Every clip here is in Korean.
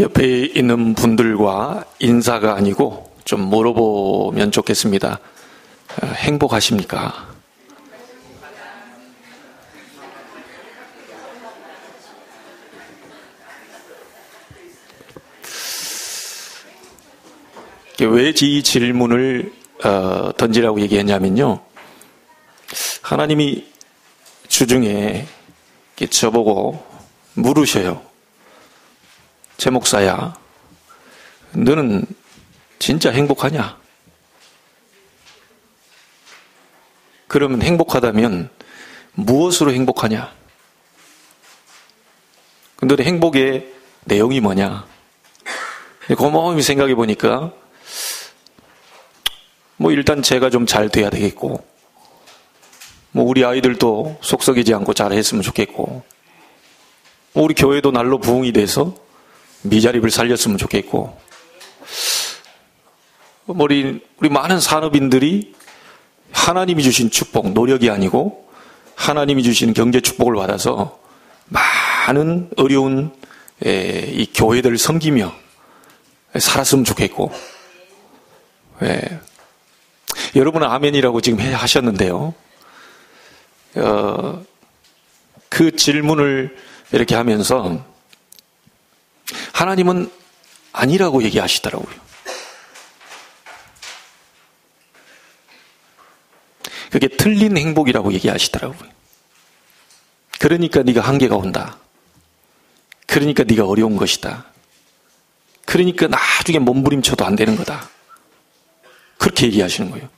옆에 있는 분들과 인사가 아니고 좀 물어보면 좋겠습니다. 행복하십니까? 왜 이 질문을 던지라고 얘기했냐면요. 하나님이 주중에 저보고 물으셔요. 제 목사야, 너는 진짜 행복하냐? 그러면 행복하다면 무엇으로 행복하냐? 너의 행복의 내용이 뭐냐? 곰곰이 생각해 보니까 일단 제가 좀 잘 돼야 되겠고, 우리 아이들도 속 썩이지 않고 잘 했으면 좋겠고, 우리 교회도 날로 부흥이 돼서 미자립을 살렸으면 좋겠고, 우리 많은 산업인들이 하나님이 주신 축복, 노력이 아니고 하나님이 주신 경제 축복을 받아서 많은 어려운 이 교회들을 섬기며 살았으면 좋겠고, 여러분은 아멘이라고 지금 하셨는데요. 그 질문을 이렇게 하면서 하나님은 아니라고 얘기하시더라고요. 그게 틀린 행복이라고 얘기하시더라고요. 그러니까 네가 한계가 온다. 그러니까 네가 어려운 것이다. 그러니까 나중에 몸부림쳐도 안 되는 거다. 그렇게 얘기하시는 거예요.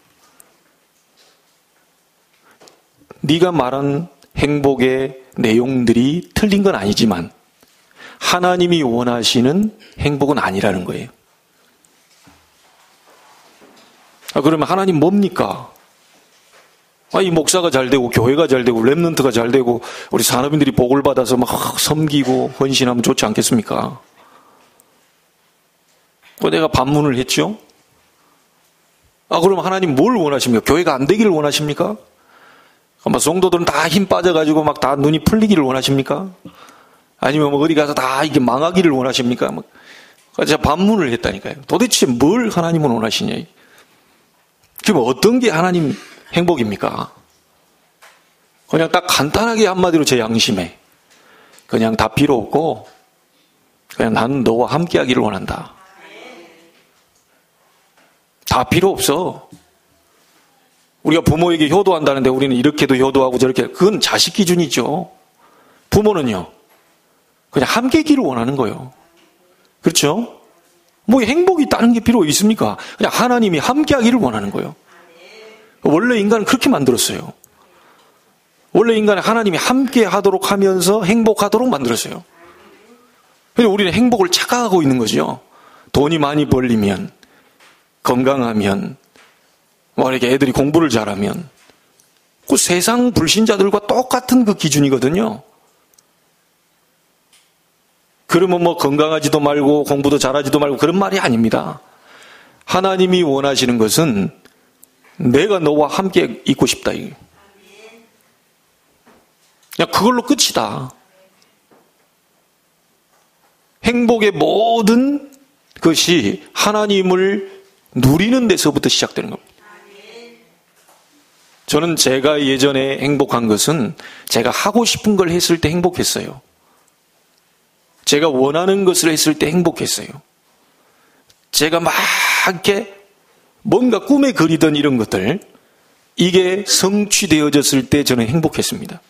네가 말한 행복의 내용들이 틀린 건 아니지만 하나님이 원하시는 행복은 아니라는 거예요. 그러면 하나님 뭡니까? 이 목사가 잘 되고 교회가 잘 되고 렘넌트가 잘 되고 우리 산업인들이 복을 받아서 막 섬기고 헌신하면 좋지 않겠습니까? 내가 반문을 했죠. 그럼 하나님 뭘 원하십니까? 교회가 안 되기를 원하십니까? 성도들은 다 힘 빠져가지고 막 다 눈이 풀리기를 원하십니까? 아니면 어디 가서 다 이게 망하기를 원하십니까? 제가 반문을 했다니까요. 도대체 뭘 하나님은 원하시냐? 그럼 어떤 게 하나님 행복입니까? 그냥 딱 간단하게 한마디로 제 양심에 그냥 다 필요 없고 그냥 나는 너와 함께 하기를 원한다. 다 필요 없어. 우리가 부모에게 효도한다는데 우리는 이렇게도 효도하고 저렇게, 그건 자식 기준이죠. 부모는요, 그냥 함께 있기를 원하는 거예요. 그렇죠? 행복이 다른 게 필요 있습니까? 그냥 하나님이 함께 하기를 원하는 거예요. 원래 인간은 그렇게 만들었어요. 원래 인간은 하나님이 함께 하도록 하면서 행복하도록 만들었어요. 근데 우리는 행복을 착각하고 있는 거죠. 돈이 많이 벌리면, 건강하면, 이렇게 애들이 공부를 잘하면, 그 세상 불신자들과 똑같은 그 기준이거든요. 그러면 건강하지도 말고 공부도 잘하지도 말고 그런 말이 아닙니다. 하나님이 원하시는 것은 내가 너와 함께 있고 싶다. 그냥 그걸로 끝이다. 행복의 모든 것이 하나님을 누리는 데서부터 시작되는 겁니다. 저는 제가 예전에 행복한 것은 제가 하고 싶은 걸 했을 때 행복했어요. 제가 원하는 것을 했을 때 행복했어요. 제가 막 이렇게 뭔가 꿈에 그리던 이런 것들, 이게 성취되어졌을 때 저는 행복했습니다.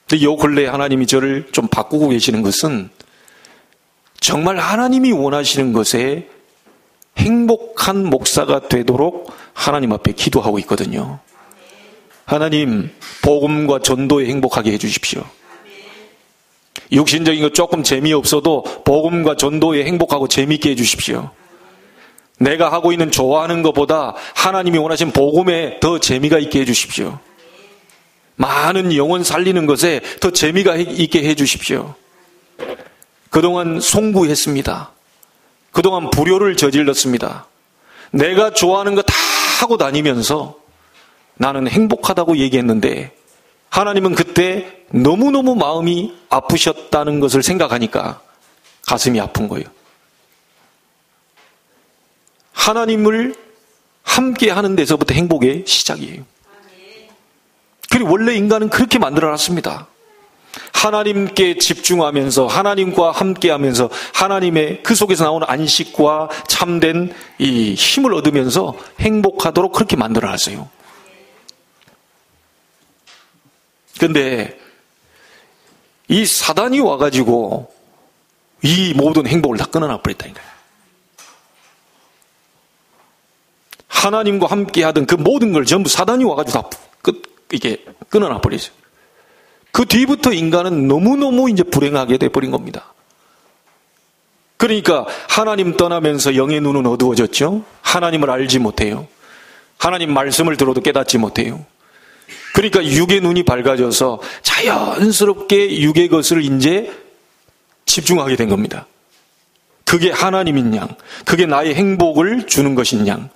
근데 요 근래 하나님이 저를 좀 바꾸고 계시는 것은 정말 하나님이 원하시는 것에 행복한 목사가 되도록 하나님 앞에 기도하고 있거든요. 하나님, 복음과 전도에 행복하게 해주십시오. 육신적인 거 조금 재미없어도 복음과 전도에 행복하고 재미있게 해주십시오. 내가 하고 있는 좋아하는 것보다 하나님이 원하신 복음에 더 재미가 있게 해주십시오. 많은 영혼 살리는 것에 더 재미가 있게 해주십시오. 그동안 송구했습니다. 그동안 불효를 저질렀습니다. 내가 좋아하는 거 다 하고 다니면서 나는 행복하다고 얘기했는데 하나님은 그때 너무너무 마음이 아프셨다는 것을 생각하니까 가슴이 아픈 거예요. 하나님을 함께 하는 데서부터 행복의 시작이에요. 그리고 원래 인간은 그렇게 만들어놨습니다. 하나님께 집중하면서 하나님과 함께하면서 하나님의 그 속에서 나오는 안식과 참된 이 힘을 얻으면서 행복하도록 그렇게 만들어놨어요. 그런데 이 사단이 와가지고 이 모든 행복을 다 끊어놔 버렸다니까요. 하나님과 함께하던 그 모든 걸 전부 사단이 와가지고 다 이게 끊어놔 버렸어요. 그 뒤부터 인간은 너무너무 이제 불행하게 돼버린 겁니다. 그러니까 하나님 떠나면서 영의 눈은 어두워졌죠. 하나님을 알지 못해요. 하나님 말씀을 들어도 깨닫지 못해요. 그러니까 육의 눈이 밝아져서 자연스럽게 육의 것을 이제 집중하게 된 겁니다. 그게 하나님인 양, 그게 나의 행복을 주는 것인 양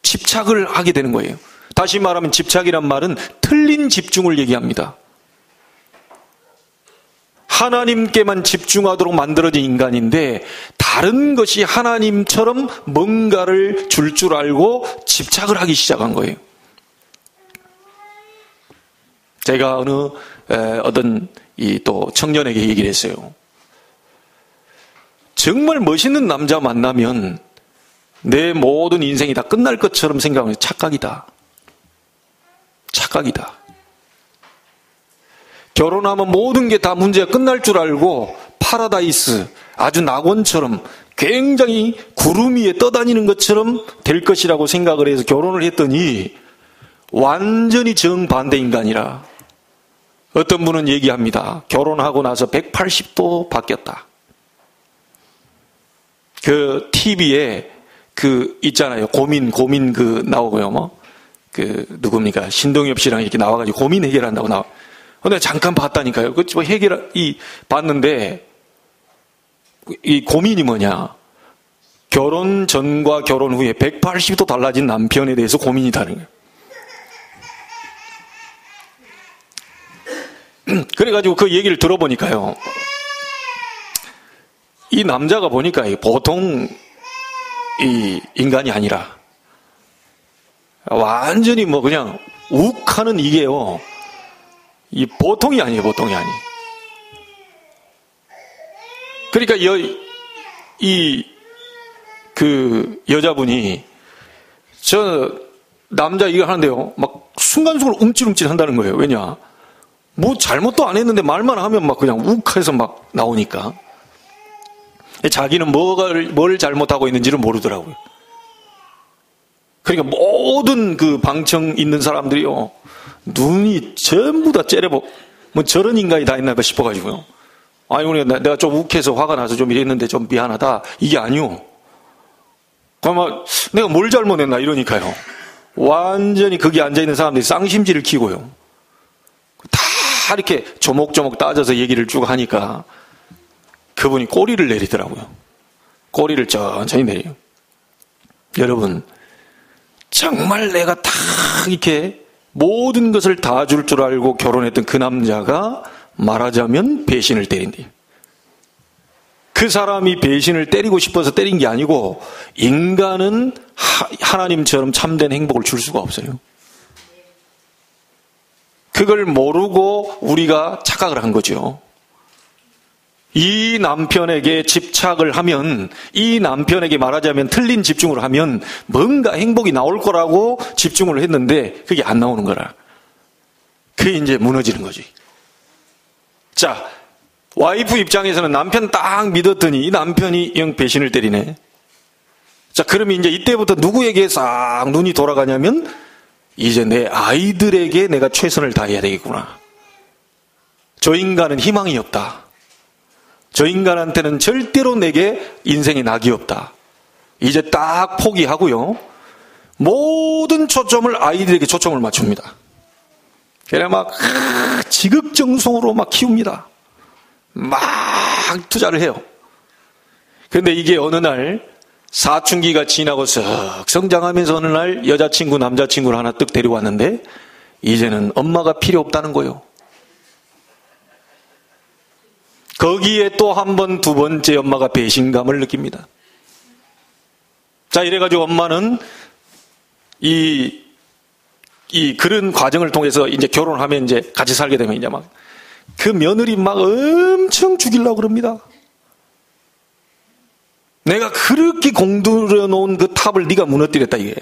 집착을 하게 되는 거예요. 다시 말하면 집착이란 말은 틀린 집중을 얘기합니다. 하나님께만 집중하도록 만들어진 인간인데 다른 것이 하나님처럼 뭔가를 줄 줄 알고 집착을 하기 시작한 거예요. 제가 어떤 또 청년에게 얘기를 했어요. 정말 멋있는 남자 만나면 내 모든 인생이 다 끝날 것처럼 생각하면 착각이다. 착각이다. 결혼하면 모든 게 다 문제가 끝날 줄 알고 파라다이스, 아주 낙원처럼 굉장히 구름 위에 떠다니는 것처럼 될 것이라고 생각을 해서 결혼을 했더니 완전히 정반대 인간이라. 어떤 분은 얘기합니다. 결혼하고 나서 180도 바뀌었다. 그 TV에 있잖아요. 고민 나오고요. 누굽니까? 신동엽 씨랑 이렇게 나와가지고 고민 해결한다고 나와. 근데 잠깐 봤다니까요. 봤는데, 이 고민이 뭐냐. 결혼 전과 결혼 후에 180도 달라진 남편에 대해서 고민이 다른 거예요. 그래가지고 그 얘기를 들어보니까요. 이 남자가 보니까 보통 이 인간이 아니라 완전히 그냥 욱하는 이게요. 이 보통이 아니에요. 보통이 아니. 그러니까 여자분이 저 남자 이거 하는데요. 막 순간순간 움찔움찔 한다는 거예요. 왜냐? 뭐 잘못도 안 했는데 말만 하면 막 그냥 욱해서 막 나오니까. 자기는 뭘 잘못하고 있는지를 모르더라고요. 그러니까 모든 그 방청 있는 사람들이요. 눈이 전부 다 째려보, 저런 인간이 다 있나 봐 싶어가지고요. 아니, 우리 내가 좀 욱해서 화가 나서 좀 이랬는데 좀 미안하다. 이게 아니요. 그러면 내가 뭘 잘못했나 이러니까요. 완전히 거기 앉아있는 사람들이 쌍심지를 키고요. 다 이렇게 조목조목 따져서 얘기를 쭉 하니까 그분이 꼬리를 내리더라고요. 꼬리를 천천히 내려요. 여러분, 정말 내가 다 이렇게 모든 것을 다 줄 줄 알고 결혼했던 그 남자가 말하자면 배신을 때린대요. 그 사람이 배신을 때리고 싶어서 때린 게 아니고 인간은 하나님처럼 참된 행복을 줄 수가 없어요. 그걸 모르고 우리가 착각을 한 거죠. 이 남편에게 집착을 하면, 이 남편에게 말하자면 틀린 집중을 하면 뭔가 행복이 나올 거라고 집중을 했는데 그게 안 나오는 거라. 그게 이제 무너지는 거지. 자, 와이프 입장에서는 남편 딱 믿었더니 이 남편이 영 배신을 때리네. 자, 그러면 이제 이때부터 누구에게 싹 눈이 돌아가냐면 이제 내 아이들에게 내가 최선을 다해야 되겠구나. 저 인간은 희망이 없다. 저 인간한테는 절대로 내게 인생의 낙이 없다. 이제 딱 포기하고요. 모든 초점을 아이들에게 초점을 맞춥니다. 그래 막 지극정성으로 막 키웁니다. 막 투자를 해요. 그런데 이게 어느 날 사춘기가 지나고 썩 성장하면서 어느 날 여자친구 남자친구를 하나 뜩 데려왔는데 이제는 엄마가 필요 없다는 거예요. 거기에 또 한 번, 두 번째 엄마가 배신감을 느낍니다. 자, 이래가지고 엄마는 그런 과정을 통해서 이제 결혼하면 이제 같이 살게 되면 이제 막 그 며느리 막 엄청 죽이려고 그럽니다. 내가 그렇게 공들여 놓은 그 탑을 네가 무너뜨렸다, 이게.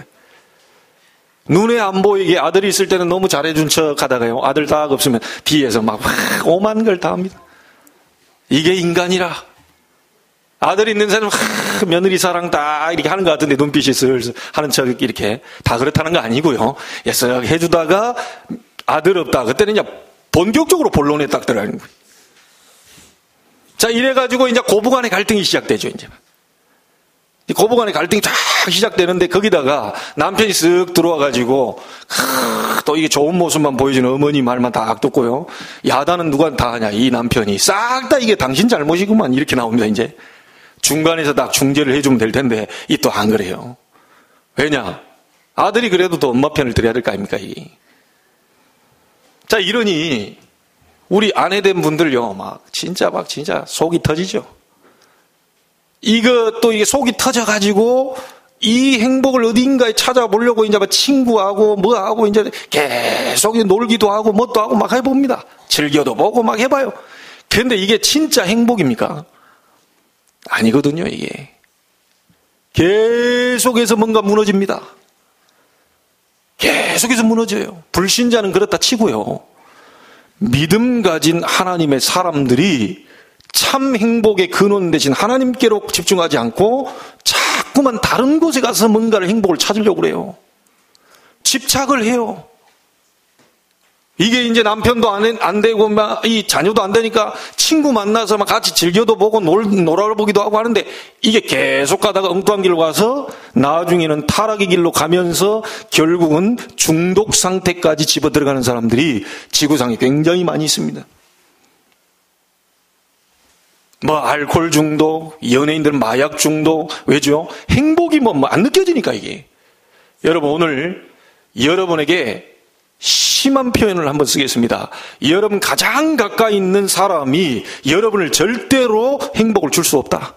눈에 안 보이게 아들이 있을 때는 너무 잘해준 척 하다가요. 아들 딱 없으면 뒤에서 막 오만 걸 다 합니다. 이게 인간이라. 아들이 있는 사람은 며느리 사랑 다 이렇게 하는 것 같은데 눈빛이 슬슬 하는 척 이렇게 다 그렇다는 거 아니고요. 예쓱 해주다가 아들 없다. 그때는 이제 본격적으로 본론에 딱 들어가는 거예요. 자, 이래가지고 이제 고부간의 갈등이 시작되죠, 이제. 고부간의 갈등이 쫙 시작되는데 거기다가 남편이 쓱 들어와가지고 또 이게 좋은 모습만 보여주는 어머니 말만 다 듣고요. 야단은 누가 다 하냐, 이 남편이. 싹 다 이게 당신 잘못이구만 이렇게 나옵니다, 이제. 중간에서 딱 중재를 해주면 될 텐데 이 또 안 그래요. 왜냐? 아들이 그래도 또 엄마 편을 들어야 될 거 아닙니까, 이. 자, 이러니 우리 아내된 분들요, 진짜 속이 터지죠. 이게 속이 터져가지고 이 행복을 어딘가에 찾아보려고 이제 친구하고 뭐하고 이제 계속 놀기도 하고 뭣도 하고 막 해봅니다. 즐겨도 보고 막 해봐요. 그런데 이게 진짜 행복입니까? 아니거든요, 이게. 계속해서 뭔가 무너집니다. 계속해서 무너져요. 불신자는 그렇다 치고요. 믿음 가진 하나님의 사람들이 참 행복의 근원 대신 하나님께로 집중하지 않고 자꾸만 다른 곳에 가서 뭔가를 행복을 찾으려고 그래요. 집착을 해요. 이게 이제 남편도 안 되고 이 자녀도 안 되니까 친구 만나서 막 같이 즐겨도 보고 놀아보기도 하고 하는데 이게 계속 가다가 엉뚱한 길로 가서 나중에는 타락의 길로 가면서 결국은 중독 상태까지 집어 들어가는 사람들이 지구상에 굉장히 많이 있습니다. 알코올 중독, 연예인들 마약 중독, 왜죠? 행복이 안 느껴지니까 이게. 여러분, 오늘 여러분에게 심한 표현을 한번 쓰겠습니다. 여러분 가장 가까이 있는 사람이 여러분을 절대로 행복을 줄 수 없다.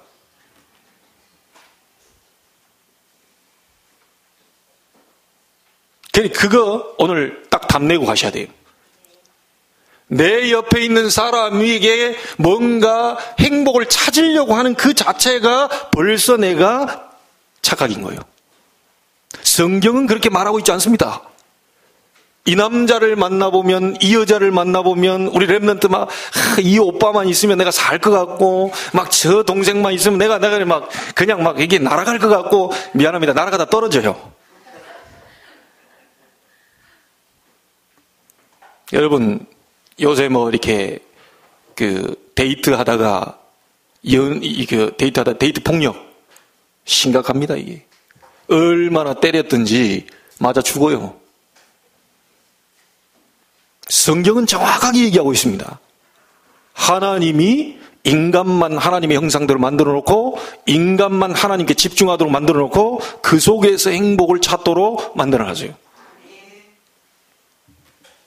그거 오늘 딱 답내고 가셔야 돼요. 내 옆에 있는 사람에게 뭔가 행복을 찾으려고 하는 그 자체가 벌써 내가 착각인 거예요. 성경은 그렇게 말하고 있지 않습니다. 이 남자를 만나보면, 이 여자를 만나보면, 우리 랩런트 이 오빠만 있으면 내가 살 것 같고, 저 동생만 있으면 내가 그냥 이게 날아갈 것 같고, 미안합니다. 날아가다 떨어져요. 여러분, 요새 이렇게, 데이트 하다가, 데이트 폭력, 심각합니다, 이게. 얼마나 때렸든지, 맞아 죽어요. 성경은 정확하게 얘기하고 있습니다. 하나님이 인간만 하나님의 형상대로 만들어 놓고 인간만 하나님께 집중하도록 만들어 놓고 그 속에서 행복을 찾도록 만들어 놨어요.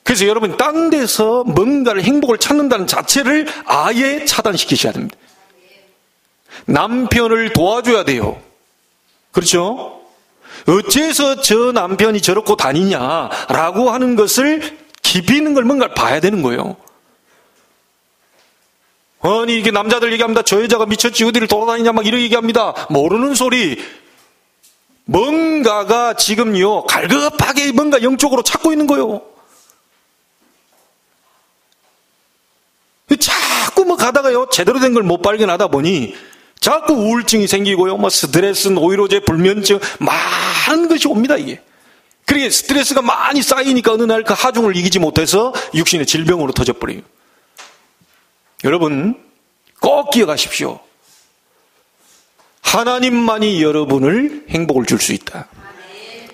그래서 여러분 딴 데서 뭔가를 행복을 찾는다는 자체를 아예 차단시키셔야 됩니다. 남편을 도와줘야 돼요. 그렇죠? 어째서 저 남편이 저렇고 다니냐라고 하는 것을 깊이 있는 걸 뭔가를 봐야 되는 거예요. 아니 이게 남자들 얘기합니다. 저 여자가 미쳤지 어디를 돌아다니냐 이런 얘기합니다. 모르는 소리. 뭔가가 지금요 갈급하게 뭔가 영적으로 찾고 있는 거예요. 자꾸 가다가요 제대로 된 걸 못 발견하다 보니 자꾸 우울증이 생기고요 스트레스, 노이로제, 불면증 많은 것이 옵니다 이게. 그러니까 스트레스가 많이 쌓이니까 어느 날 그 하중을 이기지 못해서 육신의 질병으로 터져버려요. 여러분 꼭 기억하십시오. 하나님만이 여러분을 행복을 줄 수 있다.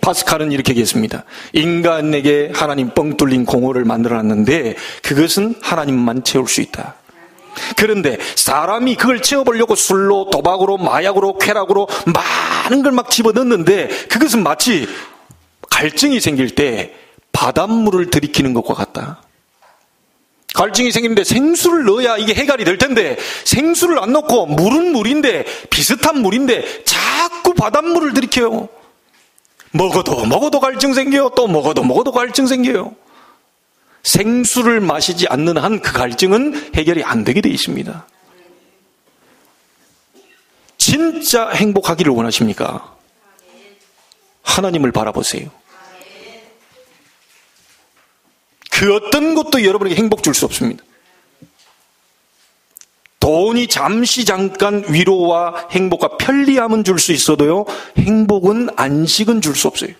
파스칼은 이렇게 얘기했습니다. 인간에게 하나님 뻥 뚫린 공허를 만들어놨는데 그것은 하나님만 채울 수 있다. 그런데 사람이 그걸 채워보려고 술로, 도박으로, 마약으로, 쾌락으로 많은 걸 집어넣는데 그것은 마치 갈증이 생길 때 바닷물을 들이키는 것과 같다. 갈증이 생기는데 생수를 넣어야 이게 해결이 될 텐데 생수를 안 넣고 물은 물인데 비슷한 물인데 자꾸 바닷물을 들이켜요. 먹어도 갈증 생겨요. 또 먹어도 갈증 생겨요. 생수를 마시지 않는 한 그 갈증은 해결이 안 되게 되어 있습니다. 진짜 행복하기를 원하십니까? 하나님을 바라보세요. 그 어떤 것도 여러분에게 행복 줄 수 없습니다. 돈이 잠시 잠깐 위로와 행복과 편리함은 줄 수 있어도요, 행복은 안식은 줄 수 없어요.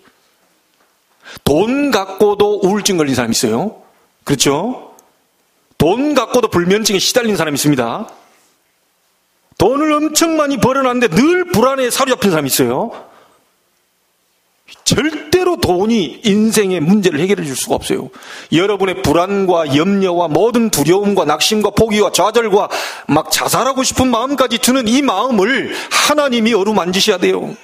돈 갖고도 우울증 걸린 사람이 있어요. 그렇죠? 돈 갖고도 불면증에 시달린 사람이 있습니다. 돈을 엄청 많이 벌어놨는데 늘 불안에 사로잡힌 사람이 있어요. 절대로 돈이 인생의 문제를 해결해 줄 수가 없어요. 여러분의 불안과 염려와 모든 두려움과 낙심과 포기와 좌절과 막 자살하고 싶은 마음까지 드는 이 마음을 하나님이 어루만지셔야 돼요.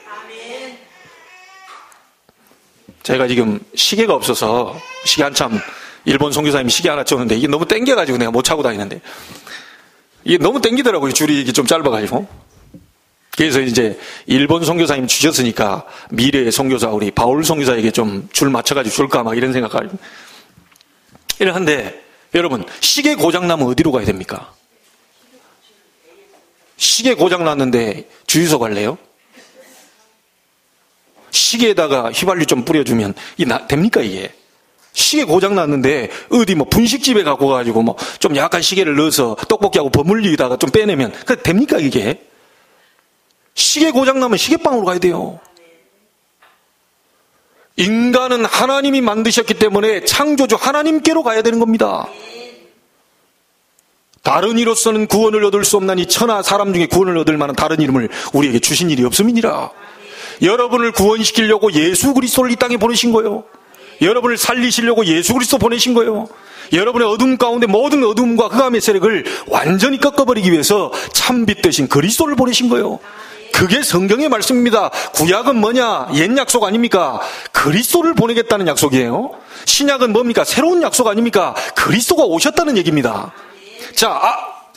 제가 지금 시계가 없어서 시계 한참 일본 선교사님이 시계 하나 줬는데 이게 너무 땡겨가지고 내가 못 차고 다니는데 이게 너무 땡기더라고요. 줄이 이게 좀 짧아가지고. 그래서 이제 일본 선교사님 주셨으니까 미래의 선교사 우리 바울 선교사에게 좀 줄 맞춰가지고 줄까 막 이런 생각을 이러는데 여러분 시계 고장 나면 어디로 가야 됩니까? 시계 고장 났는데 주유소 갈래요? 시계에다가 휘발유 좀 뿌려주면 됩니까 이게? 시계 고장 났는데 어디 뭐 분식집에 갖고 가지고 뭐 좀 약간 시계를 넣어서 떡볶이하고 버무리다가 좀 빼내면 그 됩니까 이게? 시계 고장 나면 시계방으로 가야 돼요. 인간은 하나님이 만드셨기 때문에 창조주 하나님께로 가야 되는 겁니다. 다른 이로서는 구원을 얻을 수 없나니 천하 사람 중에 구원을 얻을 만한 다른 이름을 우리에게 주신 일이 없음이니라. 여러분을 구원시키려고 예수 그리스도를 이 땅에 보내신 거예요. 여러분을 살리시려고 예수 그리스도 보내신 거예요. 여러분의 어둠 가운데 모든 어둠과 흑암의 세력을 완전히 꺾어버리기 위해서 참빛 대신 그리스도를 보내신 거예요. 그게 성경의 말씀입니다. 구약은 뭐냐? 옛 약속 아닙니까? 그리스도를 보내겠다는 약속이에요. 신약은 뭡니까? 새로운 약속 아닙니까? 그리스도가 오셨다는 얘기입니다. 자,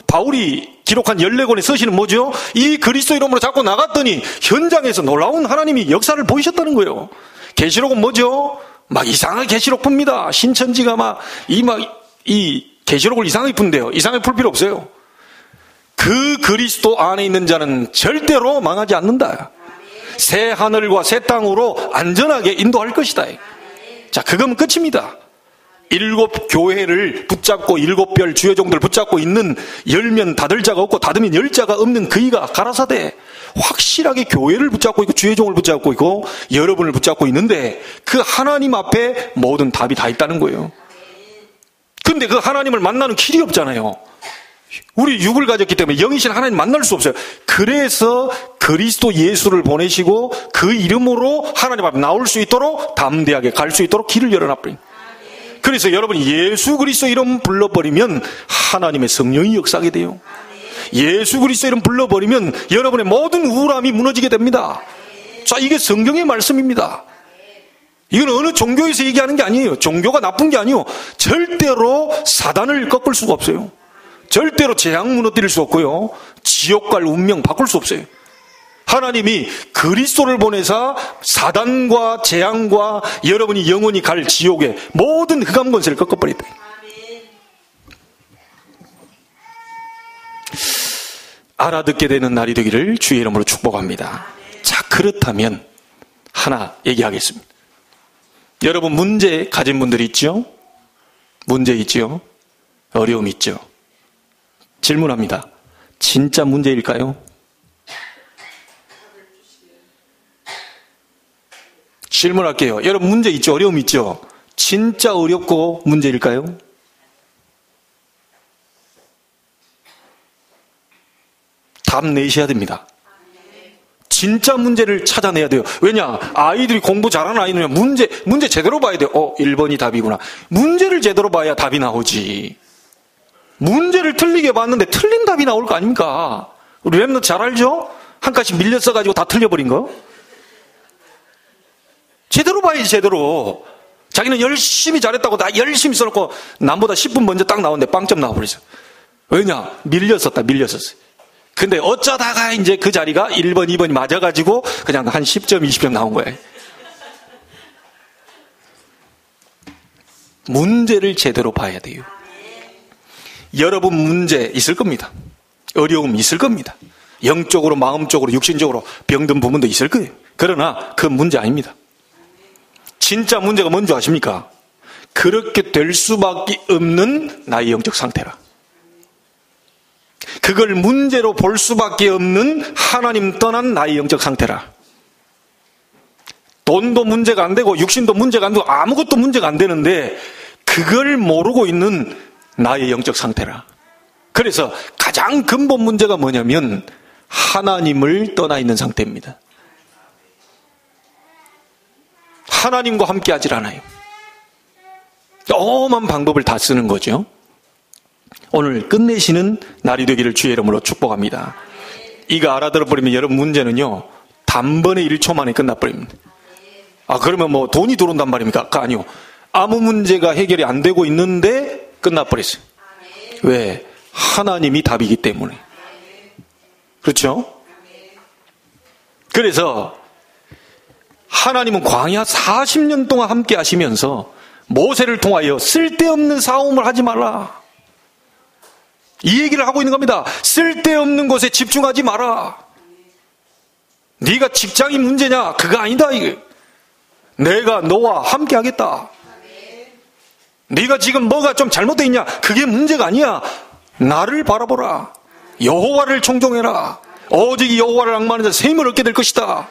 바울이 기록한 14권의 서신은 뭐죠? 이 그리스도 이름으로 자꾸 나갔더니 현장에서 놀라운 하나님이 역사를 보이셨다는 거예요. 계시록은 뭐죠? 막 이상하게 계시록 풉니다. 신천지가 이 계시록을 이상하게 푼대요. 이상하게 풀 필요 없어요. 그 그리스도 안에 있는 자는 절대로 망하지 않는다. 새 하늘과 새 땅으로 안전하게 인도할 것이다. 자, 그건 끝입니다. 7 교회를 붙잡고 7별 주의 종들을 붙잡고 있는 열면 닫을 자가 없고 닫으면 열 자가 없는 그이가 가라사대 확실하게 교회를 붙잡고 있고 주의 종을 붙잡고 있고 여러분을 붙잡고 있는데 그 하나님 앞에 모든 답이 다 있다는 거예요. 근데 그 하나님을 만나는 길이 없잖아요. 우리 육을 가졌기 때문에 영이신 하나님 만날 수 없어요. 그래서 그리스도 예수를 보내시고 그 이름으로 하나님 앞에 나올 수 있도록 담대하게 갈 수 있도록 길을 열어놔버린. 그래서 여러분이 예수 그리스도 이름 불러버리면 하나님의 성령이 역사하게 돼요. 예수 그리스도 이름 불러버리면 여러분의 모든 우울함이 무너지게 됩니다. 자, 이게 성경의 말씀입니다. 이건 어느 종교에서 얘기하는 게 아니에요. 종교가 나쁜 게 아니에요. 절대로 사단을 꺾을 수가 없어요. 절대로 재앙 무너뜨릴 수 없고요. 지옥 갈 운명 바꿀 수 없어요. 하나님이 그리스도를 보내사 사단과 재앙과 여러분이 영원히 갈 지옥의 모든 흑암 권세를 꺾어버렸다. 알아듣게 되는 날이 되기를 주의 이름으로 축복합니다. 자, 그렇다면 하나 얘기하겠습니다. 여러분 문제 가진 분들이 있죠? 문제 있죠? 어려움 있죠? 질문합니다. 진짜 문제일까요? 질문할게요. 여러분 문제 있죠? 어려움 있죠? 진짜 어렵고 문제일까요? 답 내셔야 됩니다. 진짜 문제를 찾아내야 돼요. 왜냐? 아이들이 공부 잘하는 아이는 문제 제대로 봐야 돼요. 1번이 답이구나. 문제를 제대로 봐야 답이 나오지. 문제를 틀리게 봤는데 틀린 답이 나올 거 아닙니까? 우리 랩너 잘 알죠? 한 칸씩 밀렸어가지고 다 틀려버린 거. 제대로 봐야지, 제대로. 자기는 열심히 잘했다고 다 열심히 써놓고 남보다 10분 먼저 딱 나오는데 빵점 나와버렸어. 왜냐? 밀렸었어요. 근데 어쩌다가 이제 그 자리가 1번, 2번이 맞아가지고 그냥 한 10점, 20점 나온 거예요. 문제를 제대로 봐야 돼요. 여러분 문제 있을 겁니다. 어려움 있을 겁니다. 영적으로, 마음적으로, 육신적으로 병든 부분도 있을 거예요. 그러나 그 문제 아닙니다. 진짜 문제가 뭔지 아십니까? 그렇게 될 수밖에 없는 나의 영적 상태라. 그걸 문제로 볼 수밖에 없는 하나님 떠난 나의 영적 상태라. 돈도 문제가 안 되고 육신도 문제가 안 되고 아무것도 문제가 안 되는데 그걸 모르고 있는 나의 영적 상태라. 그래서 가장 근본 문제가 뭐냐면 하나님을 떠나 있는 상태입니다. 하나님과 함께 하질 않아요. 엄한 방법을 다 쓰는 거죠. 오늘 끝내시는 날이 되기를 주의 이름으로 축복합니다. 이거 알아들어버리면 여러분 문제는요, 단번에 1초 만에 끝나버립니다. 그러면 뭐 돈이 들어온단 말입니까? 아니요. 아무 문제가 해결이 안 되고 있는데 끝나버렸어요. 왜? 하나님이 답이기 때문에. 그렇죠? 그래서 하나님은 광야 40년 동안 함께 하시면서 모세를 통하여 쓸데없는 싸움을 하지 말라. 이 얘기를 하고 있는 겁니다. 쓸데없는 것에 집중하지 마라. 네가 직장이 문제냐? 그거 아니다. 이게. 내가 너와 함께 하겠다. 네가 지금 뭐가 좀 잘못되어 있냐? 그게 문제가 아니야. 나를 바라보라. 여호와를 청종해라. 오직 여호와를 앙망하는 자 새 힘을 얻게 될 것이다.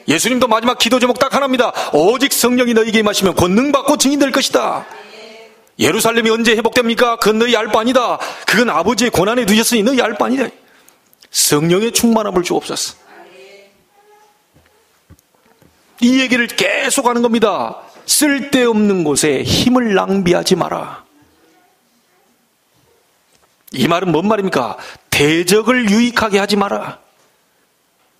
예수님도 마지막 기도 제목 딱 하나입니다. 오직 성령이 너희에게 임하시면 권능 받고 증인될 것이다. 예루살렘이 언제 회복됩니까? 그건 너희 알 바 아니다. 그건 아버지의 고난에 두셨으니 너희 알 바 아니다. 성령의 충만함을 주옵소서. 이 얘기를 계속 하는 겁니다. 쓸데없는 곳에 힘을 낭비하지 마라. 이 말은 뭔 말입니까? 대적을 유익하게 하지 마라.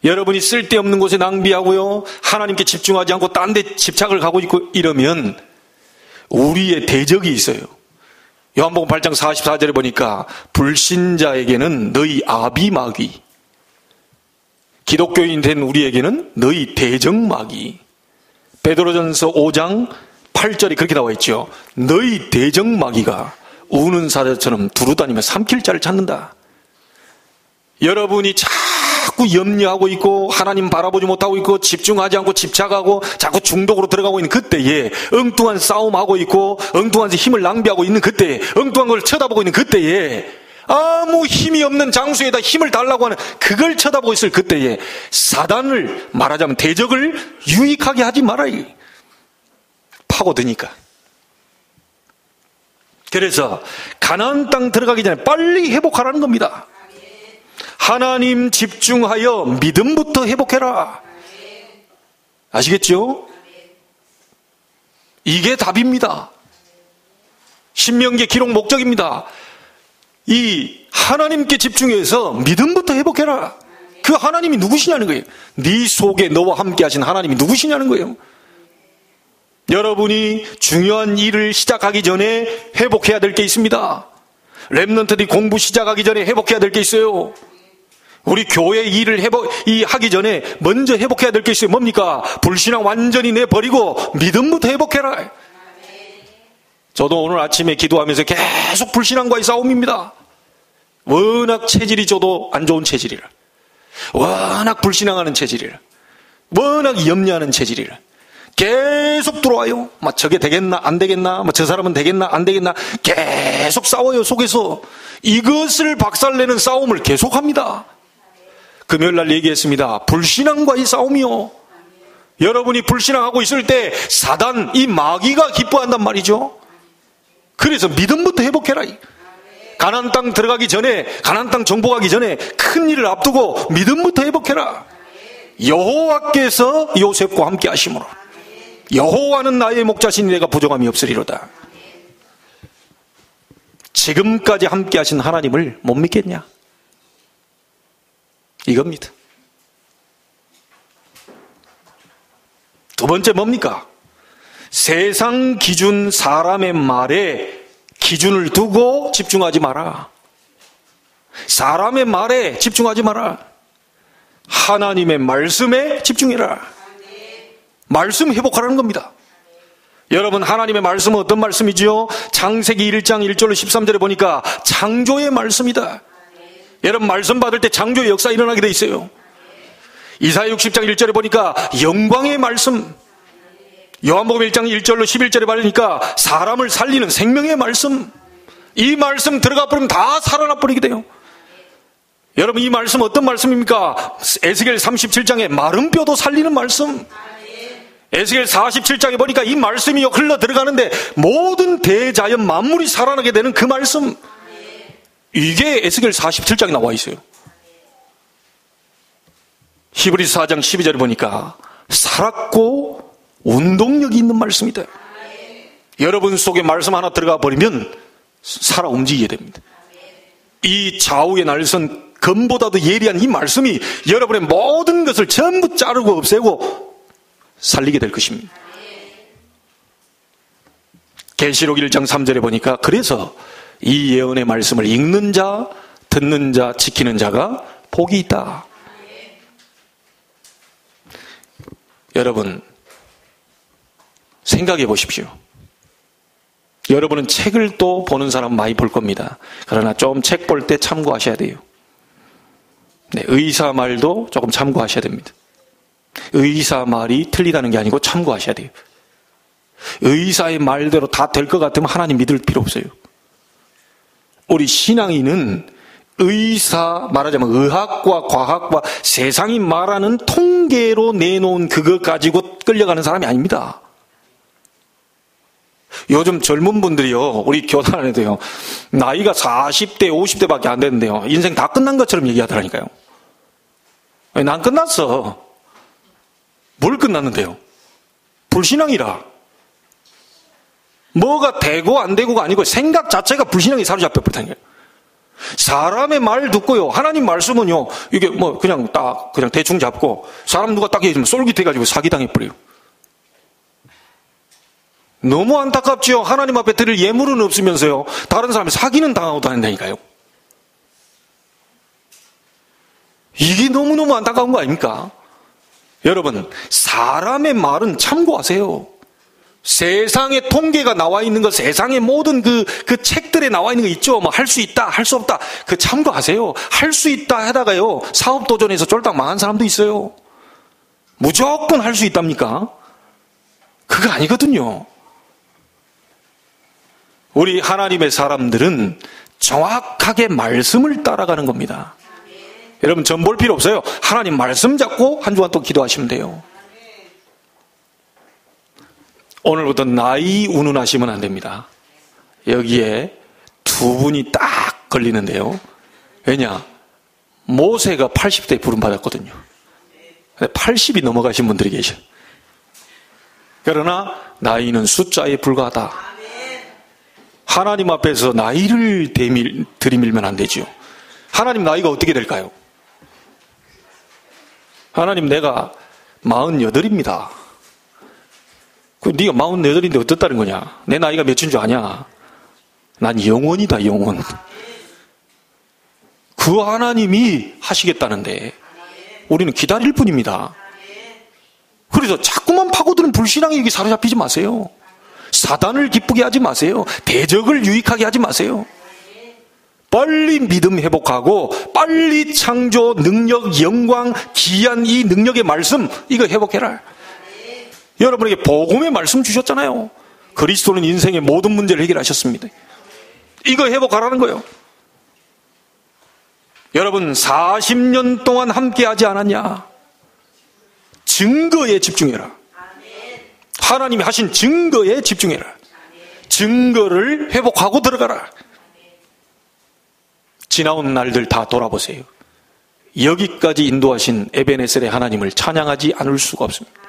여러분이 쓸데없는 곳에 낭비하고요, 하나님께 집중하지 않고 딴 데 집착을 가고 있고 이러면 우리의 대적이 있어요. 요한복음 8장 44절에 보니까 불신자에게는 너희 아비마귀, 기독교인 된 우리에게는 너희 대적마귀. 베드로전서 5장 8절이 그렇게 나와 있죠. 너희 대적마귀가 우는 사자처럼 두루다니며 삼킬 자를 찾는다. 여러분이 자꾸 염려하고 있고 하나님 바라보지 못하고 있고 집중하지 않고 집착하고 자꾸 중독으로 들어가고 있는 그때에, 엉뚱한 싸움하고 있고 엉뚱한 힘을 낭비하고 있는 그때에, 엉뚱한 걸 쳐다보고 있는 그때에, 아무 힘이 없는 장수에다 힘을 달라고 하는 그걸 쳐다보고 있을 그때에 사단을, 말하자면 대적을 유익하게 하지 마라. 파고드니까. 그래서 가나안 땅 들어가기 전에 빨리 회복하라는 겁니다. 하나님 집중하여 믿음부터 회복해라. 아시겠죠? 이게 답입니다. 신명기 기록 목적입니다. 이 하나님께 집중해서 믿음부터 회복해라. 그 하나님이 누구시냐는 거예요. 네 속에 너와 함께 하신 하나님이 누구시냐는 거예요. 여러분이 중요한 일을 시작하기 전에 회복해야 될 게 있습니다. 렘넌트들이 공부 시작하기 전에 회복해야 될 게 있어요. 우리 교회 일을 하기 전에 먼저 회복해야 될 게 있어요. 뭡니까? 불신앙 완전히 내버리고 믿음부터 회복해라. 저도 오늘 아침에 기도하면서 계속 불신앙과의 싸움입니다. 워낙 체질이 저도 안 좋은 체질이라. 워낙 불신앙하는 체질이라. 워낙 염려하는 체질이라. 계속 들어와요. 막 저게 되겠나 안 되겠나, 뭐 저 사람은 되겠나 안 되겠나, 계속 싸워요. 속에서 이것을 박살내는 싸움을 계속합니다. 금요일날 얘기했습니다. 불신앙과의 싸움이요. 여러분이 불신앙하고 있을 때 사단, 이 마귀가 기뻐한단 말이죠. 그래서 믿음부터 회복해라. 가나안 땅 들어가기 전에, 가나안 땅 정복하기 전에 큰 일을 앞두고 믿음부터 회복해라. 여호와께서 요셉과 함께 하심으로 여호와는 나의 목자시니 내가 부족함이 없으리로다. 지금까지 함께 하신 하나님을 못 믿겠냐? 이겁니다. 두 번째 뭡니까? 세상 기준, 사람의 말에 기준을 두고 집중하지 마라. 사람의 말에 집중하지 마라. 하나님의 말씀에 집중해라. 말씀 회복하라는 겁니다. 여러분, 하나님의 말씀은 어떤 말씀이지요? 창세기 1장 1절로 13절에 보니까 창조의 말씀이다. 여러분, 말씀 받을 때 창조의 역사 일어나게 돼 있어요. 이사야 60장 1절에 보니까 영광의 말씀, 요한복음 1장 1절로 11절에 보니까 사람을 살리는 생명의 말씀, 이 말씀 들어가 버리면 다 살아나 버리게 돼요. 여러분, 이 말씀 어떤 말씀입니까? 에스겔 37장에 마른 뼈도 살리는 말씀, 에스겔 47장에 보니까 이 말씀이 흘러 들어가는데 모든 대자연 만물이 살아나게 되는 그 말씀, 이게 에스겔 47장에 나와 있어요. 히브리서 4장 12절에 보니까 살았고 운동력이 있는 말씀이다. 여러분 속에 말씀 하나 들어가 버리면 살아 움직이게 됩니다. 이 좌우의 날선 검보다도 예리한 이 말씀이 여러분의 모든 것을 전부 자르고 없애고 살리게 될 것입니다. 계시록 1장 3절에 보니까 그래서 이 예언의 말씀을 읽는 자, 듣는 자, 지키는 자가 복이 있다. 여러분, 생각해 보십시오. 여러분은 책을 또 보는 사람 많이 볼 겁니다. 그러나 좀 책 볼 때 참고하셔야 돼요. 네, 의사 말도 조금 참고하셔야 됩니다. 의사 말이 틀리다는 게 아니고 참고하셔야 돼요. 의사의 말대로 다 될 것 같으면 하나님 믿을 필요 없어요. 우리 신앙인은 의사, 말하자면 의학과 과학과 세상이 말하는 통계로 내놓은 그거 가지고 끌려가는 사람이 아닙니다. 요즘 젊은 분들이요, 우리 교단에도요, 나이가 40대, 50대밖에 안 되는데요, 인생 다 끝난 것처럼 얘기하더라니까요. 난 끝났어. 뭘 끝났는데요? 불신앙이라. 뭐가 되고 안 되고가 아니고 생각 자체가 불신앙이 사로잡혀 버렸다니까요. 사람의 말 듣고요, 하나님 말씀은요, 이게 뭐 그냥 대충 잡고 사람 누가 딱 얘기하면 쏠깃해가지고 사기당해 버려요. 너무 안타깝죠. 하나님 앞에 드릴 예물은 없으면서요, 다른 사람이 사기는 당하고 다닌다니까요. 이게 너무너무 안타까운 거 아닙니까? 여러분, 사람의 말은 참고하세요. 세상에 통계가 나와 있는 거, 세상의 모든 그 책들에 나와 있는 거 있죠. 뭐 할 수 있다, 할 수 없다. 그 참고하세요. 할 수 있다 하다가요, 사업 도전에서 쫄딱 망한 사람도 있어요. 무조건 할 수 있답니까? 그거 아니거든요. 우리 하나님의 사람들은 정확하게 말씀을 따라가는 겁니다. 여러분, 전 볼 필요 없어요. 하나님 말씀 잡고 한 주간 또 기도하시면 돼요. 오늘부터 나이 운운하시면 안 됩니다. 여기에 두 분이 딱 걸리는데요. 왜냐? 모세가 80대에 부름받았거든요. 80이 넘어가신 분들이 계셔요. 그러나 나이는 숫자에 불과하다. 하나님 앞에서 나이를 들이밀면 안 되죠. 하나님 나이가 어떻게 될까요? 하나님, 내가 48입니다. 네가 48인데 어떻다는 거냐? 내 나이가 몇인 줄 아냐? 난 영원이다, 영원. 그 하나님이 하시겠다는데 우리는 기다릴 뿐입니다. 그래서 자꾸만 파고드는 불신앙에 이게 사로잡히지 마세요. 사단을 기쁘게 하지 마세요. 대적을 유익하게 하지 마세요. 빨리 믿음 회복하고 빨리 창조 능력, 영광, 귀한 이 능력의 말씀, 이거 회복해라. 여러분에게 복음의 말씀 주셨잖아요. 그리스도는 인생의 모든 문제를 해결하셨습니다. 이거 회복하라는 거예요. 여러분, 40년 동안 함께 하지 않았냐? 증거에 집중해라. 하나님이 하신 증거에 집중해라. 증거를 회복하고 들어가라. 지나온 날들 다 돌아보세요. 여기까지 인도하신 에베네셀의 하나님을 찬양하지 않을 수가 없습니다.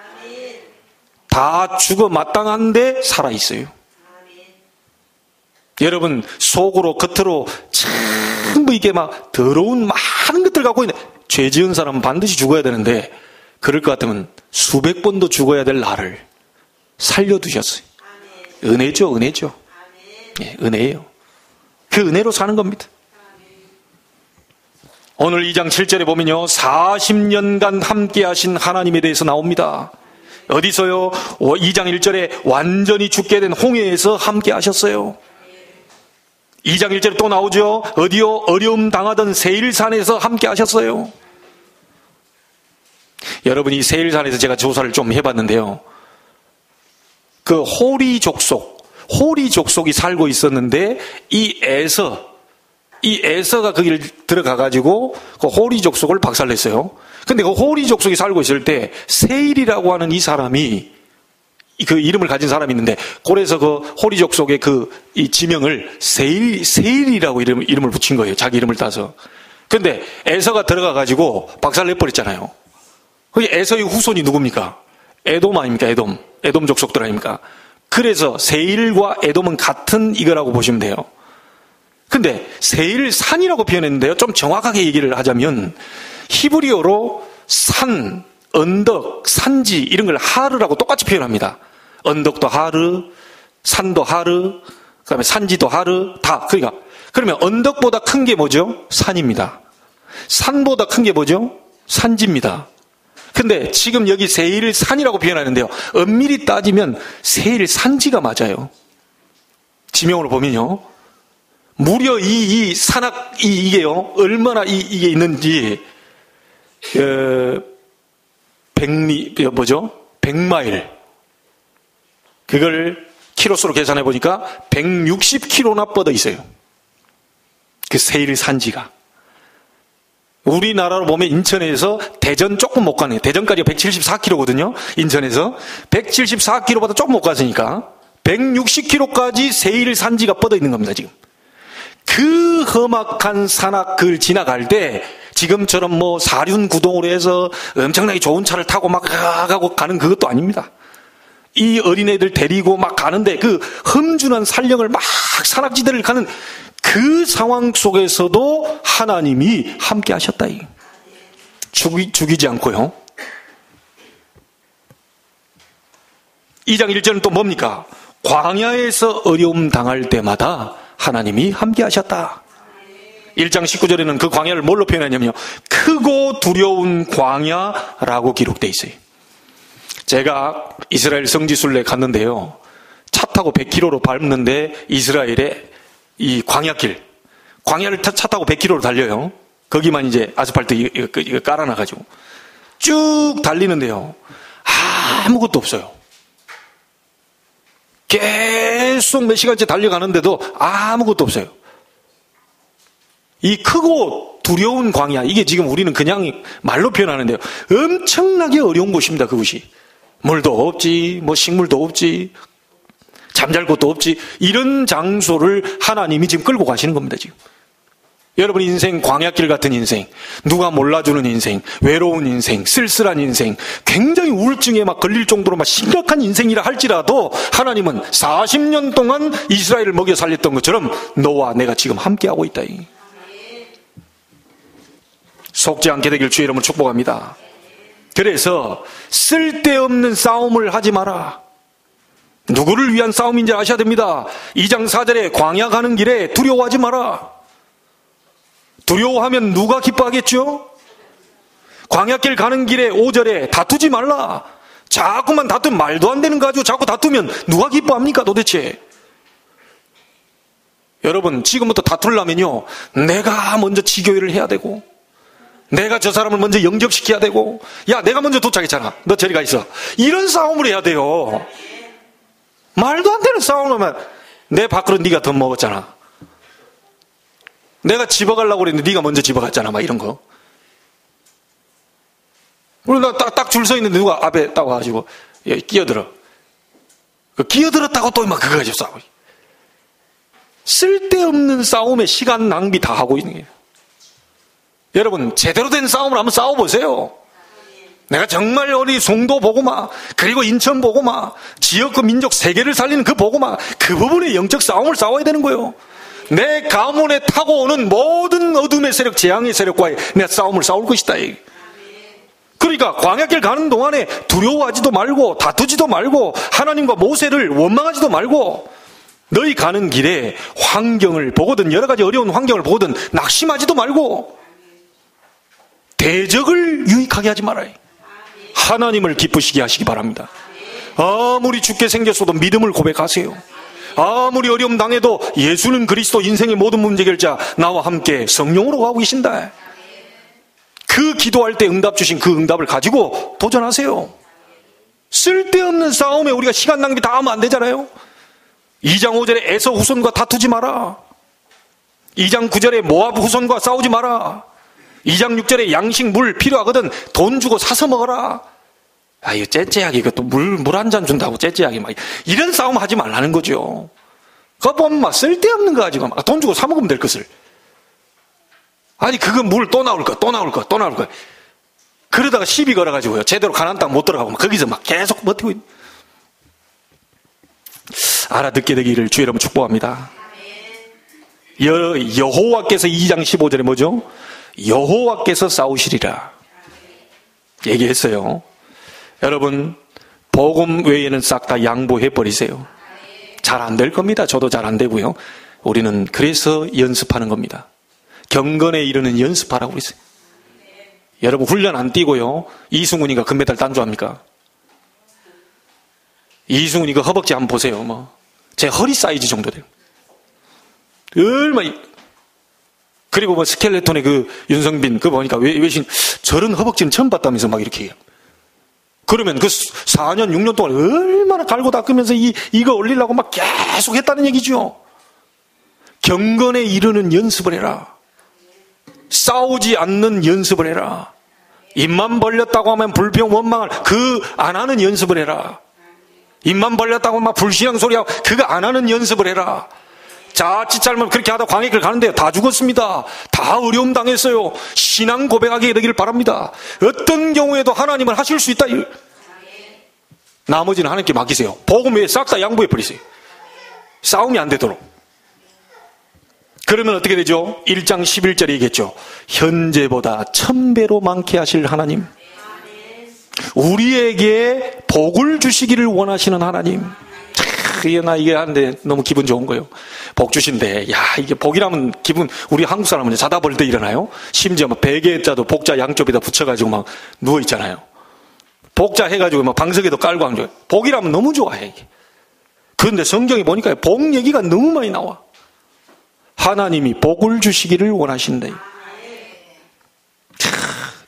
다 죽어 마땅한데 살아있어요. 여러분, 속으로 겉으로 전부 이게 막 더러운 많은 것들 갖고 있는, 죄 지은 사람은 반드시 죽어야 되는데, 그럴 것 같으면 수백 번도 죽어야 될 나를 살려두셨어요. 은혜죠, 은혜죠. 예, 은혜예요. 그 은혜로 사는 겁니다. 오늘 2장 7절에 보면요, 40년간 함께 하신 하나님에 대해서 나옵니다. 어디서요? 2장 1절에 완전히 죽게 된 홍해에서 함께 하셨어요. 2장 1절에 또 나오죠. 어디요? 어려움 당하던 세일산에서 함께 하셨어요. 여러분이 세일산에서 제가 조사를 좀 해봤는데요, 그 호리 족속이 살고 있었는데 이 에서가 거기를 들어가가지고 그 호리 족속을 박살냈어요. 근데 그 호리 족속이 살고 있을 때 세일이라고 하는 이 사람이 그 이름을 가진 사람이 있는데, 그래서 그 호리 족속의 이 지명을 세일이라고 이름을 붙인 거예요. 자기 이름을 따서. 근데 에서가 들어가가지고 박살내버렸잖아요. 그게 에서의 후손이 누굽니까? 에돔 아닙니까? 에돔 족속들 아닙니까? 그래서 세일과 에돔은 같은 이거라고 보시면 돼요. 근데 세일산이라고 표현했는데요, 좀 정확하게 얘기를 하자면 히브리어로 산, 언덕, 산지 이런 걸 하르라고 똑같이 표현합니다. 언덕도 하르, 산도 하르, 그다음에 산지도 하르, 다. 그러면 언덕보다 큰 게 뭐죠? 산입니다. 산보다 큰 게 뭐죠? 산지입니다. 근데 지금 여기 세일산이라고 표현하는데요, 엄밀히 따지면 세일산지가 맞아요. 지명으로 보면요, 무려 이 이게요, 얼마나 이게 있는지, 100마일. 그걸 키로수로 계산해 보니까 160km나 뻗어 있어요. 그 세일산지가. 우리나라로 보면 인천에서 대전 조금 못 가네요. 대전까지가 174km거든요. 인천에서 174km보다 조금 못 갔으니까 160km까지 세일산지가 뻗어 있는 겁니다, 지금. 그 험악한 산악을 지나갈 때 지금처럼 사륜구동으로 해서 엄청나게 좋은 차를 타고 막 가고 가는 그것도 아닙니다. 이 어린애들 데리고 막 가는데 그 험준한 산령을 막 산악지대를 가는 그 상황 속에서도 하나님이 함께 하셨다. 죽이지 않고요. 2장 1절은 또 뭡니까? 광야에서 어려움 당할 때마다 하나님이 함께 하셨다. 1장 19절에는 그 광야를 뭘로 표현하냐면요, 크고 두려운 광야라고 기록되어 있어요. 제가 이스라엘 성지순례 갔는데요, 차 타고 100km로 밟는데 이스라엘의 이 광야를 차 타고 100km로 달려요. 거기만 이제 아스팔트 이거 깔아놔가지고 쭉 달리는데요, 아무것도 없어요. 계속 몇 시간째 달려가는데도 아무것도 없어요. 이 크고 두려운 광야, 이게 지금 우리는 그냥 말로 표현하는데요, 엄청나게 어려운 곳입니다. 그곳이 물도 없지, 식물도 없지, 잠잘 곳도 없지, 이런 장소를 하나님이 지금 끌고 가시는 겁니다. 지금 여러분 인생, 광야길 같은 인생, 누가 몰라주는 인생, 외로운 인생, 쓸쓸한 인생, 굉장히 우울증에 막 걸릴 정도로 막 심각한 인생이라 할지라도 하나님은 40년 동안 이스라엘을 먹여 살렸던 것처럼 너와 내가 지금 함께하고 있다. 속지 않게 되길 주의 이름으로 축복합니다. 그래서 쓸데없는 싸움을 하지 마라. 누구를 위한 싸움인지 아셔야 됩니다. 2장 4절에 광야 가는 길에 두려워하지 마라. 두려워하면 누가 기뻐하겠죠? 광야길 가는 길에 5절에 다투지 말라. 자꾸만 다투면, 말도 안 되는 거 가지고 자꾸 다투면 누가 기뻐합니까 도대체? 여러분, 지금부터 다투려면요, 내가 먼저 지교회를 해야 되고, 내가 저 사람을 먼저 영접시켜야 되고, 야, 내가 먼저 도착했잖아, 너 저리 가 있어, 이런 싸움을 해야 돼요. 말도 안 되는 싸움을 하면, 내 밥그릇 네가 더 먹었잖아, 내가 집어가려고 그랬는데 네가 먼저 집어갔잖아, 막 이런 거. 그리고 나 딱 줄 서 있는데 누가 앞에 딱 와가지고 끼어들어. 끼어들었다고 또 막 그거 가지고 싸워. 쓸데없는 싸움에 시간 낭비 다 하고 있는 거예요. 여러분, 제대로 된 싸움을 한번 싸워보세요. 내가 정말 우리 송도 보고마, 그리고 인천 보고마, 지역과 민족 세계를 살리는 그 보고마, 그 부분의 영적 싸움을 싸워야 되는 거예요. 내 가문에 타고 오는 모든 어둠의 세력, 재앙의 세력과의 내가 싸움을 싸울 것이다. 그 그러니까 광야길 가는 동안에 두려워하지도 말고 다투지도 말고 하나님과 모세를 원망하지도 말고 너희 가는 길에 환경을 보거든 여러 가지 어려운 환경을 보거든 낙심하지도 말고 대적을 유익하게 하지 말아요. 하나님을 기쁘시게 하시기 바랍니다. 아무리 죽게 생겼어도 믿음을 고백하세요. 아무리 어려움 당해도 예수는 그리스도 인생의 모든 문제 결자 나와 함께 성령으로 가고 계신다. 그 기도할 때 응답 주신 그 응답을 가지고 도전하세요. 쓸데없는 싸움에 우리가 시간 낭비 다 하면 안 되잖아요. 2장 5절에 에서 후손과 다투지 마라. 2장 9절에 모압 후손과 싸우지 마라. 2장 6절에 양식 물 필요하거든 돈 주고 사서 먹어라. 아, 이거 째째하게 이것도 물 한 잔 준다고 째째하게 막 이런 싸움 하지 말라는 거죠. 그거 보면 막 쓸데없는 거 가지고 막 돈 주고 사 먹으면 될 것을. 아니 그거 물 또 나올 거 또 나올 거 또 나올 거. 그러다가 시비 걸어가지고요 제대로 가나안 땅 못 들어가고 막 거기서 막 계속 버티고 있는. 알아듣게 되기를 주의 이름으로 축복합니다. 여호와께서 2장 15절에 뭐죠? 여호와께서 싸우시리라 얘기했어요. 여러분 복음 외에는 싹 다 양보해버리세요. 잘 안 될 겁니다. 저도 잘 안 되고요. 우리는 그래서 연습하는 겁니다. 경건에 이르는 연습하라고 그랬어요. 여러분 훈련 안 뛰고요 이승훈이가 금메달 딴주합니까? 이승훈이가 허벅지 한번 보세요. 뭐 제 허리 사이즈 정도 돼요. 얼마나. 그리고 뭐 스켈레톤의 그 윤성빈 그거 보니까 외신 저런 허벅지는 처음 봤다면서 막 이렇게 해요. 그러면 그 4년 6년 동안 얼마나 갈고 닦으면서 이거 올리려고 막 계속 했다는 얘기죠. 경건에 이르는 연습을 해라. 싸우지 않는 연습을 해라. 입만 벌렸다고 하면 불평 원망을 그 안 하는 연습을 해라. 입만 벌렸다고 막 불신앙 소리하고 그거 안 하는 연습을 해라. 자칫 잘못 그렇게 하다 광야길 가는데 다 죽었습니다. 다 어려움 당했어요. 신앙 고백하게 되기를 바랍니다. 어떤 경우에도 하나님을 하실 수 있다. 나머지는 하나님께 맡기세요. 복음 외에 싹 다 양보해 버리세요. 싸움이 안 되도록. 그러면 어떻게 되죠? 1장 11절에 얘기했죠. 현재보다 1000배로 많게 하실 하나님. 우리에게 복을 주시기를 원하시는 하나님. 이게 하는데 너무 기분 좋은 거예요. 복 주신데, 야, 이게 복이라면 기분, 우리 한국 사람은 자다 벌 때 일어나요? 심지어 막 베개자도 복자 양쪽에다 붙여가지고 막 누워있잖아요. 복자 해가지고 막 방석에도 깔고 하는 거예요. 복이라면 너무 좋아해. 그런데 성경에 보니까 복 얘기가 너무 많이 나와. 하나님이 복을 주시기를 원하신다.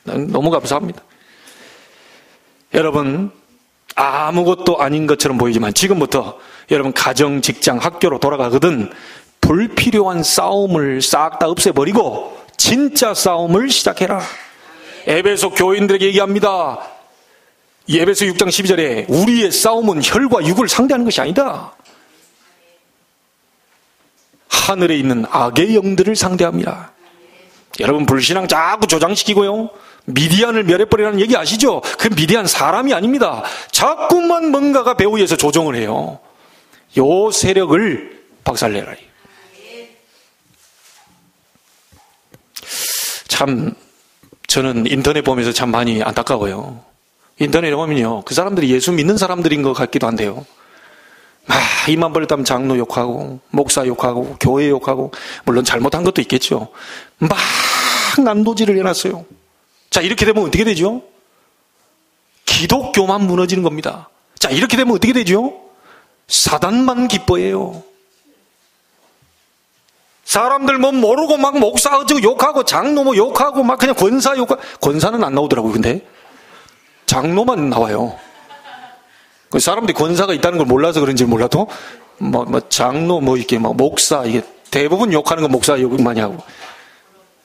너무 감사합니다. 여러분, 아무것도 아닌 것처럼 보이지만 지금부터 여러분 가정, 직장, 학교로 돌아가거든 불필요한 싸움을 싹 다 없애버리고 진짜 싸움을 시작해라. 에베소 교인들에게 얘기합니다. 에베소 6장 12절에 우리의 싸움은 혈과 육을 상대하는 것이 아니다. 하늘에 있는 악의 영들을 상대합니다. 여러분 불신앙 자꾸 조장시키고요. 미디안을 멸해버리라는 얘기 아시죠? 그 미디안 사람이 아닙니다. 자꾸만 뭔가가 배후 위에서 조종을 해요. 요 세력을 박살내라. 참 저는 인터넷 보면서 참 많이 안타까워요. 인터넷에 보면요 그 사람들이 예수 믿는 사람들인 것 같기도 한데요. 입만 벌렸다면 장로 욕하고 목사 욕하고 교회 욕하고 물론 잘못한 것도 있겠죠. 막 난도질을 해놨어요. 자 이렇게 되면 어떻게 되죠? 기독교만 무너지는 겁니다. 자 이렇게 되면 어떻게 되죠? 사단만 기뻐해요. 사람들 뭐 모르고 막 목사 어쩌고 욕하고 장로 뭐 욕하고 막 그냥 권사 욕하고 권사는 안 나오더라고요. 근데 장로만 나와요. 그 사람들이 권사가 있다는 걸 몰라서 그런지 몰라도 뭐 장로 뭐 이렇게 막 목사 이게 대부분 욕하는 건 목사 욕 많이 하고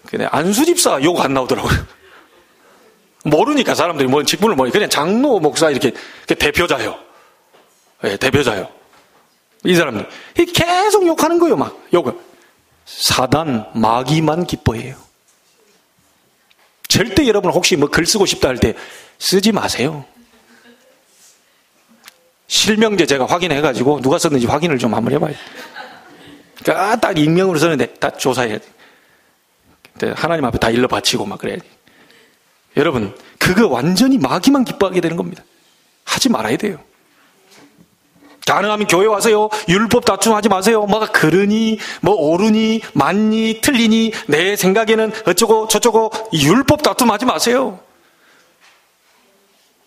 근데 안수집사 욕 안 나오더라고요. 모르니까 사람들이 뭐 직분을 모르니까 그냥 장로 목사 이렇게 대표자예요. 네, 대표자예요. 이 사람들 계속 욕하는 거예요. 막 욕을. 사단 마귀만 기뻐해요. 절대 여러분 혹시 뭐 글 쓰고 싶다 할 때 쓰지 마세요. 실명제 제가 확인해가지고 누가 썼는지 확인을 좀 한번 해봐요. 그러니까 딱 익명으로 썼는데 다 조사해야 돼. 하나님 앞에 다 일러 바치고 막 그래야 돼. 여러분, 그거 완전히 마귀만 기뻐하게 되는 겁니다. 하지 말아야 돼요. 가능하면 교회 와서요, 율법 다툼하지 마세요. 뭐가 그러니, 뭐 옳으니, 맞니, 틀리니, 내 생각에는 어쩌고 저쩌고, 율법 다툼하지 마세요.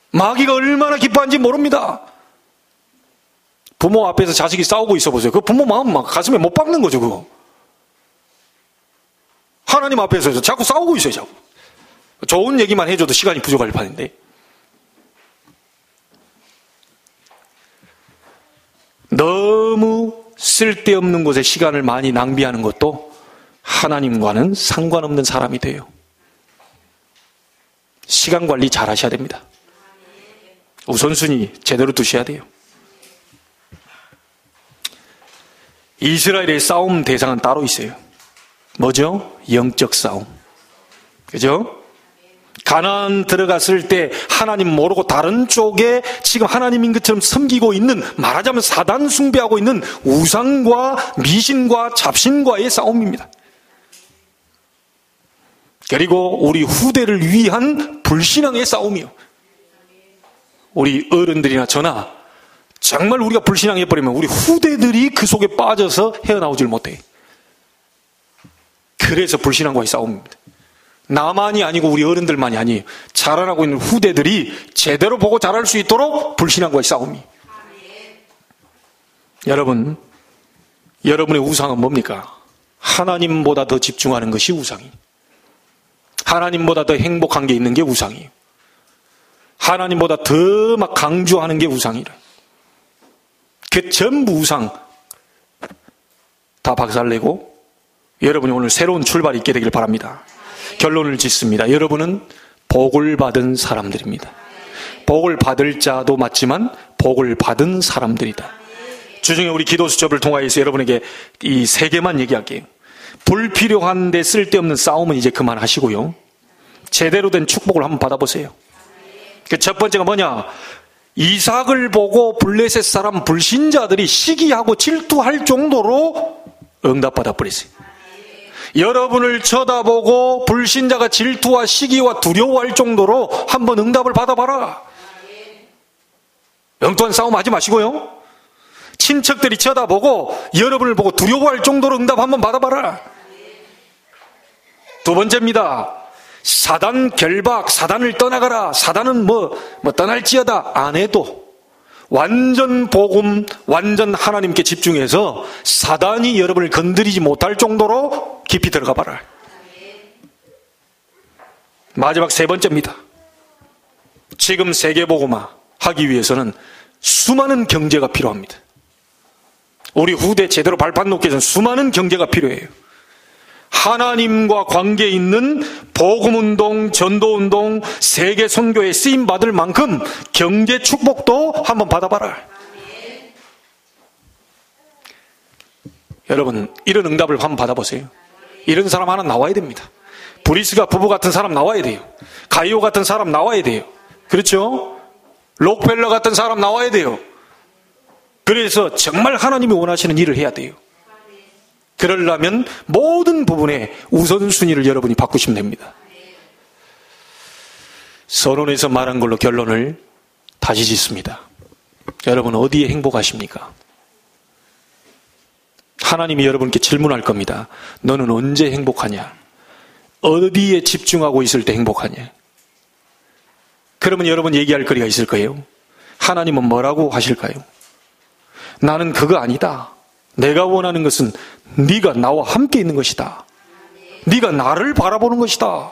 마귀가 얼마나 기뻐하는지 모릅니다. 부모 앞에서 자식이 싸우고 있어 보세요. 그 부모 마음 막 가슴에 못 박는 거죠, 그거. 하나님 앞에서 자꾸 싸우고 있어요, 자꾸. 좋은 얘기만 해줘도 시간이 부족할 판인데. 너무 쓸데없는 곳에 시간을 많이 낭비하는 것도 하나님과는 상관없는 사람이 돼요. 시간 관리 잘 하셔야 됩니다. 우선순위 제대로 두셔야 돼요. 이스라엘의 싸움 대상은 따로 있어요. 뭐죠? 영적 싸움. 그죠? 가나안 들어갔을 때 하나님 모르고 다른 쪽에 지금 하나님인 것처럼 섬기고 있는, 말하자면 사단 숭배하고 있는 우상과 미신과 잡신과의 싸움입니다. 그리고 우리 후대를 위한 불신앙의 싸움이요. 우리 어른들이나 저나 정말 우리가 불신앙해버리면 우리 후대들이 그 속에 빠져서 헤어나오질 못해. 그래서 불신앙과의 싸움입니다. 나만이 아니고 우리 어른들만이 아니에요. 자라나고 있는 후대들이 제대로 보고 자랄 수 있도록 불신앙과의 싸움이. 여러분, 여러분의 우상은 뭡니까? 하나님보다 더 집중하는 것이 우상이. 하나님보다 더 행복한 게 있는 게 우상이에요. 하나님보다 더 막 강조하는 게 우상이래. 그 전부 우상 다 박살내고 여러분이 오늘 새로운 출발이 있게 되길 바랍니다. 결론을 짓습니다. 여러분은 복을 받은 사람들입니다. 복을 받을 자도 맞지만 복을 받은 사람들이다. 주중에 우리 기도 수첩을 통하여서 여러분에게 이 세 개만 얘기할게요. 불필요한데 쓸데없는 싸움은 이제 그만하시고요. 제대로 된 축복을 한번 받아보세요. 그 첫 번째가 뭐냐? 이삭을 보고 블레셋 사람 불신자들이 시기하고 질투할 정도로 응답받아 버렸어요. 여러분을 쳐다보고 불신자가 질투와 시기와 두려워할 정도로 한번 응답을 받아봐라. 엉뚱한 싸움 하지 마시고요. 친척들이 쳐다보고 여러분을 보고 두려워할 정도로 응답 한번 받아봐라. 두 번째입니다. 사단 결박, 사단을 떠나가라. 사단은 뭐 떠날지어다 안 해도 완전 복음, 완전 하나님께 집중해서 사단이 여러분을 건드리지 못할 정도로 깊이 들어가 봐라. 마지막 세 번째입니다. 지금 세계복음화 하기 위해서는 수많은 경제가 필요합니다. 우리 후대 제대로 발판 놓기 위해서는 수많은 경제가 필요해요. 하나님과 관계 있는 복음운동, 전도운동, 세계 선교에 쓰임받을 만큼 경제 축복도 한번 받아봐라. 여러분, 이런 응답을 한번 받아보세요. 이런 사람 하나 나와야 됩니다. 브리스가 부부 같은 사람 나와야 돼요. 가이오 같은 사람 나와야 돼요. 그렇죠? 록펠러 같은 사람 나와야 돼요. 그래서 정말 하나님이 원하시는 일을 해야 돼요. 그러려면 모든 부분에 우선순위를 여러분이 바꾸시면 됩니다. 선언에서 말한 걸로 결론을 다시 짓습니다. 여러분 어디에 행복하십니까? 하나님이 여러분께 질문할 겁니다. 너는 언제 행복하냐? 어디에 집중하고 있을 때 행복하냐? 그러면 여러분 얘기할 거리가 있을 거예요. 하나님은 뭐라고 하실까요? 나는 그거 아니다. 내가 원하는 것은 네가 나와 함께 있는 것이다. 네가 나를 바라보는 것이다.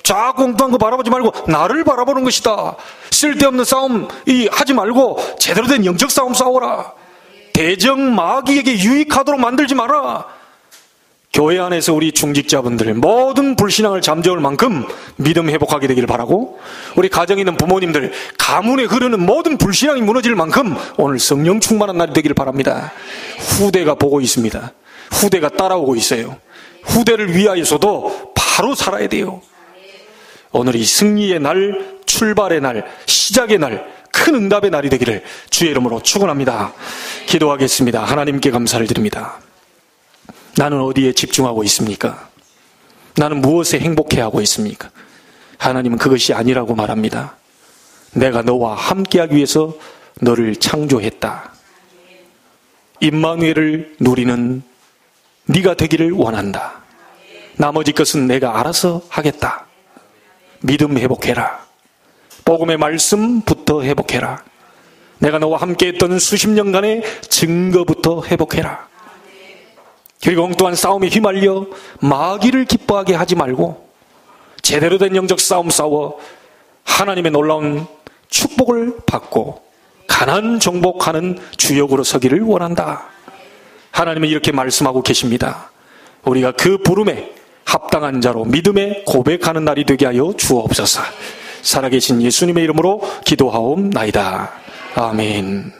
자꾸 엉뚱한 거 바라보지 말고 나를 바라보는 것이다. 쓸데없는 싸움 하지 말고 제대로 된 영적 싸움 싸워라. 대적 마귀에게 유익하도록 만들지 마라. 교회 안에서 우리 중직자분들 모든 불신앙을 잠재울 만큼 믿음 회복하게 되기를 바라고, 우리 가정에 있는 부모님들 가문에 흐르는 모든 불신앙이 무너질 만큼 오늘 성령 충만한 날이 되기를 바랍니다. 후대가 보고 있습니다. 후대가 따라오고 있어요. 후대를 위하여서도 바로 살아야 돼요. 오늘이 승리의 날, 출발의 날, 시작의 날, 큰 응답의 날이 되기를 주의 이름으로 축원합니다. 기도하겠습니다. 하나님께 감사를 드립니다. 나는 어디에 집중하고 있습니까? 나는 무엇에 행복해하고 있습니까? 하나님은 그것이 아니라고 말합니다. 내가 너와 함께하기 위해서 너를 창조했다. 임마누엘을 누리는 네가 되기를 원한다. 나머지 것은 내가 알아서 하겠다. 믿음 회복해라. 복음의 말씀부터 회복해라. 내가 너와 함께했던 수십 년간의 증거부터 회복해라. 그리고 엉뚱한 싸움에 휘말려 마귀를 기뻐하게 하지 말고 제대로 된 영적 싸움 싸워 하나님의 놀라운 축복을 받고 가난 정복하는 주역으로 서기를 원한다. 하나님은 이렇게 말씀하고 계십니다. 우리가 그 부름에 합당한 자로 믿음에 고백하는 날이 되게 하여 주옵소서. 살아계신 예수님의 이름으로 기도하옵나이다. 아멘.